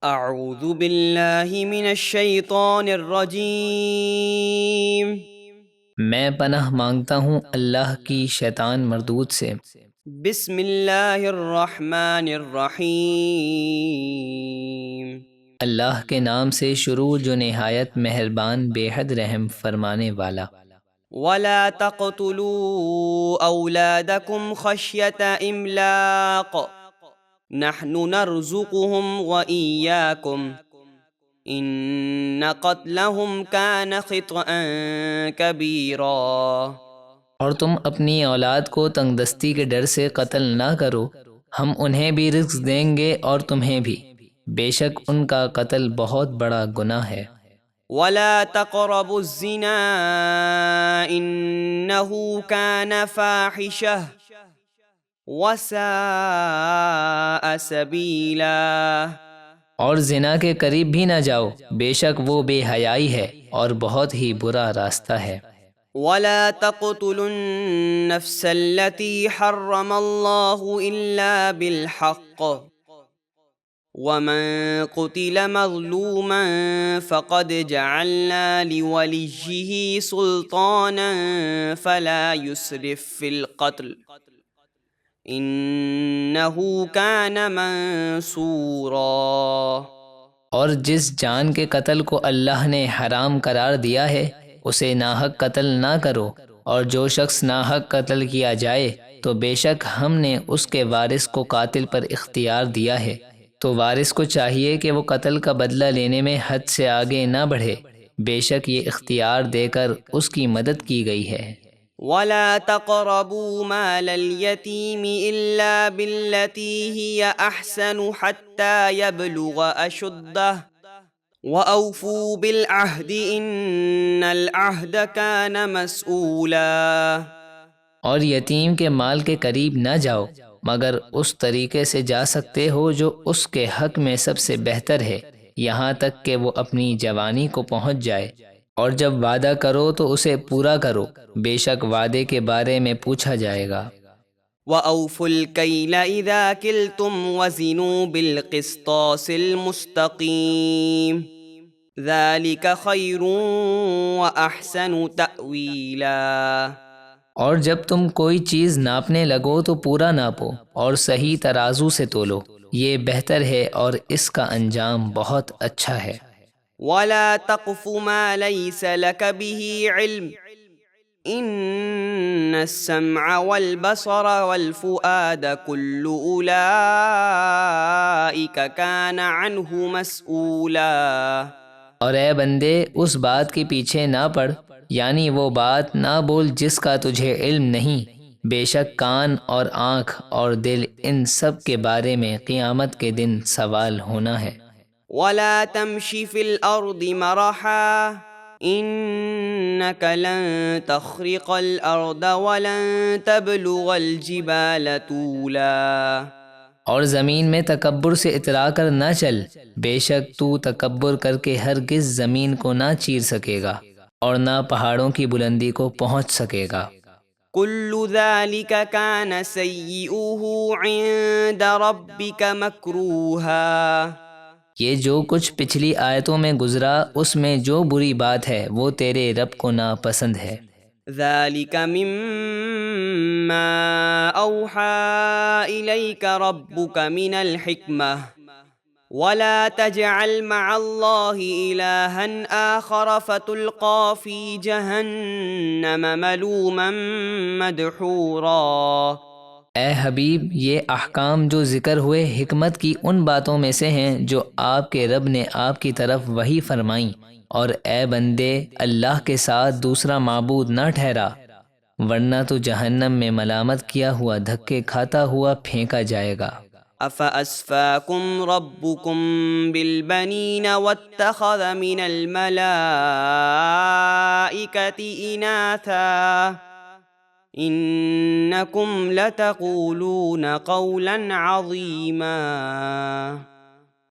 اعوذ باللہ من الشیطان الرجیم۔ میں پناہ مانگتا ہوں اللہ کی شیطان مردود سے۔ بسم اللہ الرحمن الرحیم۔ اللہ کے نام سے شروع جو نہایت مہربان بے حد رحم فرمانے والا۔ ولا تقتلوا اولادکم خشیۃ املاق نحن نرزقهم وإیاکم ان قتلهم كان خطأ کبیرا۔ اور تم اپنی اولاد کو تنگ دستی کے ڈر سے قتل نہ کرو، ہم انہیں بھی رزق دیں گے اور تمہیں بھی، بے شک ان کا قتل بہت بڑا گناہ ہے۔ ولا تقربوا الزنا انه كان فاحشة وساء سبیلا۔ اور زنا کے قریب بھی نہ جاؤ، بے شک وہ بے حیائی ہے اور بہت ہی برا راستہ ہے۔ ولا تقتلوا النفس التي حرم الله إلا بالحق ومن قتل مظلوما فقد جعلنا لوليه سلطانا فلا يسرف في القتل انه كان منصورا۔ اور جس جان کے قتل کو اللہ نے حرام قرار دیا ہے اسے ناحق قتل نہ کرو، اور جو شخص ناحق قتل کیا جائے تو بے شک ہم نے اس کے وارث کو قاتل پر اختیار دیا ہے، تو وارث کو چاہیے کہ وہ قتل کا بدلہ لینے میں حد سے آگے نہ بڑھے، بے شک یہ اختیار دے کر اس کی مدد کی گئی ہے۔ ولا تقربوا مال اليتيم إلا بالتي هي أحسن حتى يبلغ أشده وأوفوا بالعهد إن العهد كان مسؤولا۔ اور یتیم کے مال کے قریب نہ جاؤ مگر اس طریقے سے جا سکتے ہو جو اس کے حق میں سب سے بہتر ہے، یہاں تک کہ وہ اپنی جوانی کو پہنچ جائے، اور جب وعدہ کرو تو اسے پورا کرو، بے شک وعدے کے بارے میں پوچھا جائے گا۔ وَأَوْفُوا الْكَيْلَ إِذَا كِلْتُمْ وَزِنُوا بِالْقِسْطَاسِ الْمُسْتَقِيمِ ذَلِكَ خَيْرٌ وَأَحْسَنُ تَأْوِيلًا۔ اور جب تم کوئی چیز ناپنے لگو تو پورا ناپو اور صحیح ترازو سے تولو، یہ بہتر ہے اور اس کا انجام بہت اچھا ہے۔ وَلَا تَقْفُ مَا لَيْسَ لَكَ بِهِ عِلْمٌ إِنَّ السَّمْعَ وَالْبَصَرَ وَالْفُؤَادَ كُلُّ أُولَئِكَ كَانَ عَنْهُ مسؤولا۔ اور اے بندے اس بات کے پیچھے نہ پڑ، یعنی وہ بات نہ بول جس کا تجھے علم نہیں، بے شک کان اور آنکھ اور دل ان سب کے بارے میں قیامت کے دن سوال ہونا ہے۔ وَلَا تَمْشِ فِي الْأَرْضِ مَرَحًا إِنَّكَ لَن تَخْرِقَ الْأَرْضَ وَلَن تَبْلُغَ الْجِبَالَ طُولًا۔ اور زمین میں تکبر سے اترا کر نہ چل، بے شک تو تکبر کر کے ہرگز زمین کو نہ چیر سکے گا اور نہ پہاڑوں کی بلندی کو پہنچ سکے گا۔ كُلُّ ذَلِكَ كَانَ سَيِّئُهُ عِندَ رَبِّكَ مَكْرُوهًا۔ یہ جو کچھ پچھلی آیتوں میں گزرا اس میں جو بری بات ہے وہ تیرے رب کو ناپسند ہے۔ ذَلِكَ مِمَّا أَوْحَى إِلَيْكَ رَبُّكَ مِنَ الْحِكْمَةِ وَلَا تَجْعَلْ مَعَ اللَّهِ إِلَٰهًا آخَرَ فَتُلْقَىٰ فِي جَهَنَّمَ مَلُومًا مَدْحُورًا۔ اے حبیب، یہ احکام جو ذکر ہوئے حکمت کی ان باتوں میں سے ہیں جو آپ کے رب نے آپ کی طرف وحی فرمائیں، اور اے بندے اللہ کے ساتھ دوسرا معبود نہ ٹھہرا، ورنہ تو جہنم میں ملامت کیا ہوا دھکے کھاتا ہوا پھینکا جائے گا۔ أَفَأَصْفَاكُمْ رَبُّكُمْ بِالْبَنِينَ وَاتَّخَذَ مِنَ الْمَلَائِكَةِ إِنَاثًا إِنَّكُمْ لَتَقُولُونَ قَوْلًا عَظِيمًا۔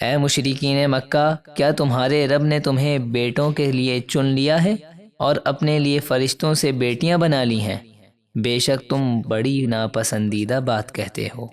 اے مشرکین مکہ، کیا تمہارے رب نے تمہیں بیٹوں کے لیے چن لیا ہے اور اپنے لیے فرشتوں سے بیٹیاں بنا لی ہیں؟ بے شک تم بڑی ناپسندیدہ بات کہتے ہو۔